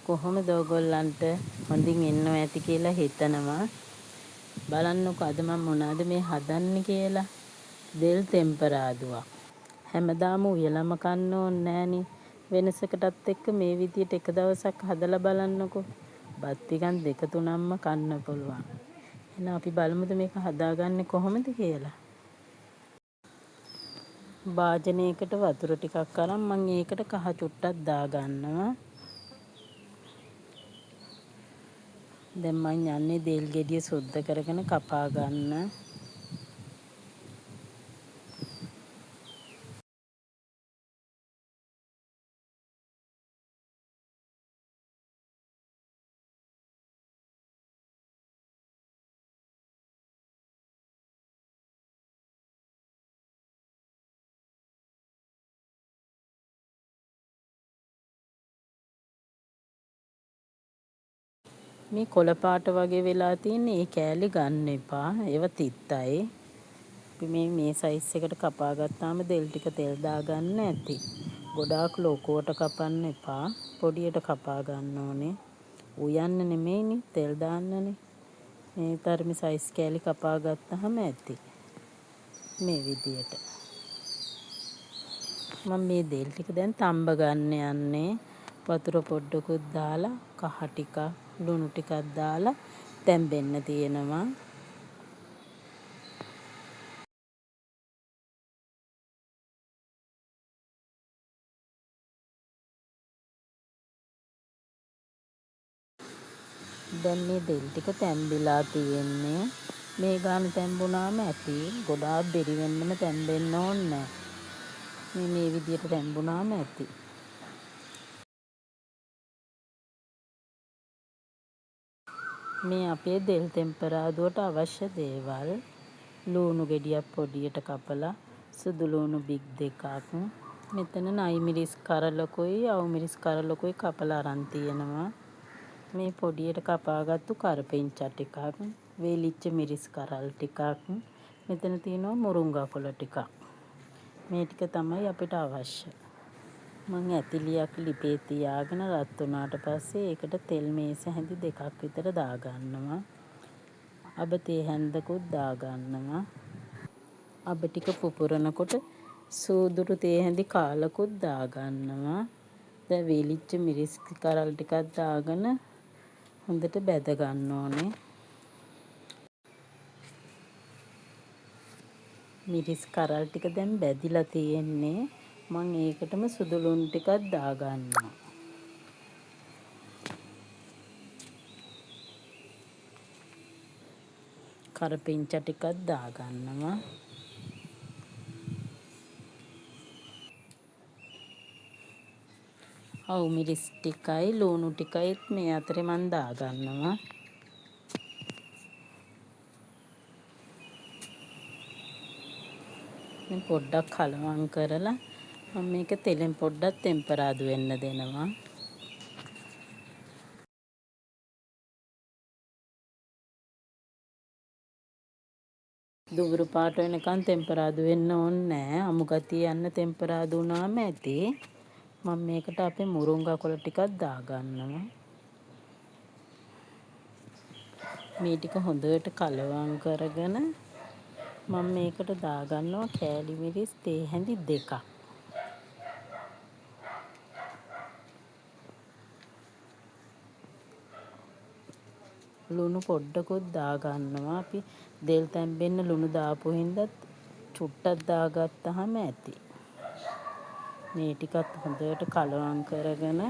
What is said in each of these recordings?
කොහොමද ඔයගොල්ලන්ට හොඳින් ඉන්නව ඇති කියලා හිතනවා. බලන්නකො අද මම මොනවද මේ හදන්නේ කියලා. දෙල් තෙම්පරාදුවක්. හැමදාම උයලම කන්න ඕනේ නෑනේ. වෙනසකටත් එක්ක මේ විදියට එක දවසක් හදලා බලන්නකො. බත් ටිකක් දෙක තුනක්ම කන්න පුළුවන්. එහෙනම් අපි බලමුද මේක හදාගන්නේ කොහොමද කියලා. භාජනයකට වතුර ටිකක් අරන් මම ඒකට කහ චුට්ටක් දාගන්නවා. දැන් මම යන්නේ දෙල් ගෙඩිය සුද්ධ කරගෙන කපා ගන්න. මේ කොළ පාට වගේ වෙලා තියෙන්නේ ඒ කෑලි ගන්න එපා. ඒව තිත්තයි. අපි මේ සයිස් එකට කපා ගත්තාම දෙල් ටික තෙල් දාගන්න ඇති. ගොඩාක් ලොකුවට කපන්න එපා. පොඩියට කපා ගන්න ඕනේ. උයන්න නෙමෙයිනේ තෙල් දාන්නනේ. මේ තරමේ සයිස් කෑලි කපා ගත්තාම ඇති. මේ විදියට. මම මේ දෙල් ටික දැන් තඹ ගන්න යන්නේ. වතුර පොඩ්ඩකුත් දාලා කහ ටිකක් ලුණු ටිකක් දාලා තැම්බෙන්න තියෙනවා. දැන් මේ දෙල් ටික තැම්බිලා තියෙන්නේ. මේ ගාන තැම්බුණාම ඇති. ගොඩාක් බෙරි වෙන්නම තැම්බෙන්න ඕනේ නැහැ. මේ විදියට තැම්බුණාම ඇති. මේ අපේ දෙල් තෙම්පරාදුවට අවශ්‍ය දේවල් ලූණු ගෙඩියක් පොඩියට කපලා සුදු ලූණු බිග් දෙකක් මෙතන නයි මිරිස් කරලකුයි අවු මිරිස් කරලකුයි කපලා අරන් තියෙනවා. මේ පොඩියට කපාගත්තු කරපිංචා ටිකක් වේලිච්ච මිරිස් කරල් ටිකක් මෙතන තියෙනවා මුරුංගා කොළ ටිකක්. මේ ටික තමයි අපිට අවශ්‍ය. මම ඇතිලියක් ලිපේ තියාගෙන රත් වුණාට පස්සේ ඒකට තෙල් මේස හැඳි දෙකක් විතර දාගන්නවා. අබ තේ හැන්දකුත් දාගන්නවා. අබ ටික පුපුරනකොට සූදුරු තේ හැඳි කාලකුත් දාගන්නවා. දැන් වේලිච්ච මිරිස් කරල් ටිකක් දාගෙන හොඳට බැද ගන්න ඕනේ. මිරිස් කරල් ටික දැන් බැදිලා තියෙන්නේ. මම ඒකටම සුදු ලුණු ටිකක් දාගන්නවා. කරපිංචා ටිකක් දාගන්නවා. අවු මිරිස් ටිකයි ලුණු ටිකයි මේ අතරේ මම දාගන්නවා. මේ පොඩ්ඩක් කලවම් කරලා මම මේක තෙලෙන් පොඩ්ඩක් තෙම්පරාදු වෙන්න දෙනවා. දුඹුරු පාට වෙනකන් තෙම්පරාදු වෙන්න ඕනේ නැහැ. අමු ගතිය යන්න තෙම්පරාදු වුණාම ඇති. මම මේකට අපේ මුරුංගා කොළ ටිකක් දාගන්නවා. මේ ටික හොඳට කලවම් කරගෙන මම මේකට දාගන්නවා කෑලි මිරිස් තේ හැඳි දෙකක්. ලුණු පොඩ්ඩකුත් දාගන්නවා. අපි දෙල් තැම්බෙන්න ලුණු දාපු හින්දා චුට්ටක් දාගත්තාම ඇති. මේ ටිකත් හොඳට කලවම් කරගෙන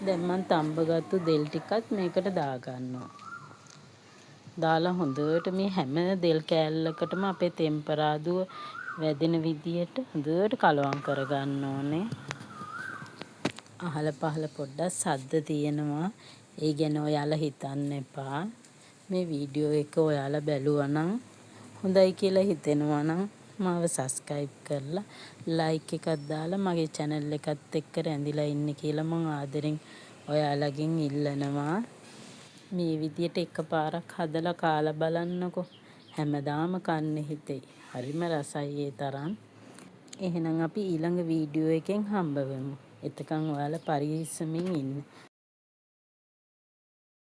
දැන් මම තඹගත්තු දෙල් ටිකත් මේකට දාගන්නවා. දාලා හොඳට මේ හැම දෙල් කෑල්ලකටම අපේ තෙම්පරාදුව වැදෙන විදියට හොඳට කලවම් කරගන්න ඕනේ. අහල පහල පොඩ්ඩක් සද්ද තියෙනවා. ඒ ගැන ඔයාලා හිතන්න එපා. මේ වීඩියෝ එක ඔයාලා බැලුවා නම් හොඳයි කියලා හිතෙනවා නම් මාව සබ්ස්ක්‍රයිබ් කරලා ලයික් එකක් දාලා මගේ channel එකත් එක්ක රැඳිලා ඉන්න කියලා මම ආදරෙන් ඔයාලගෙන් ඉල්ලනවා. මේ විදියට එකපාරක් හදලා කාලා බලන්නකෝ. හැමදාම කන්න හිතෙයි. හරිම රසයි ඒ තරම්. එහෙනම් අපි ඊළඟ වීඩියෝ එකෙන් හම්බ වෙමු. එතකන් ඔයාලා පරිස්සමින් ඉන්න.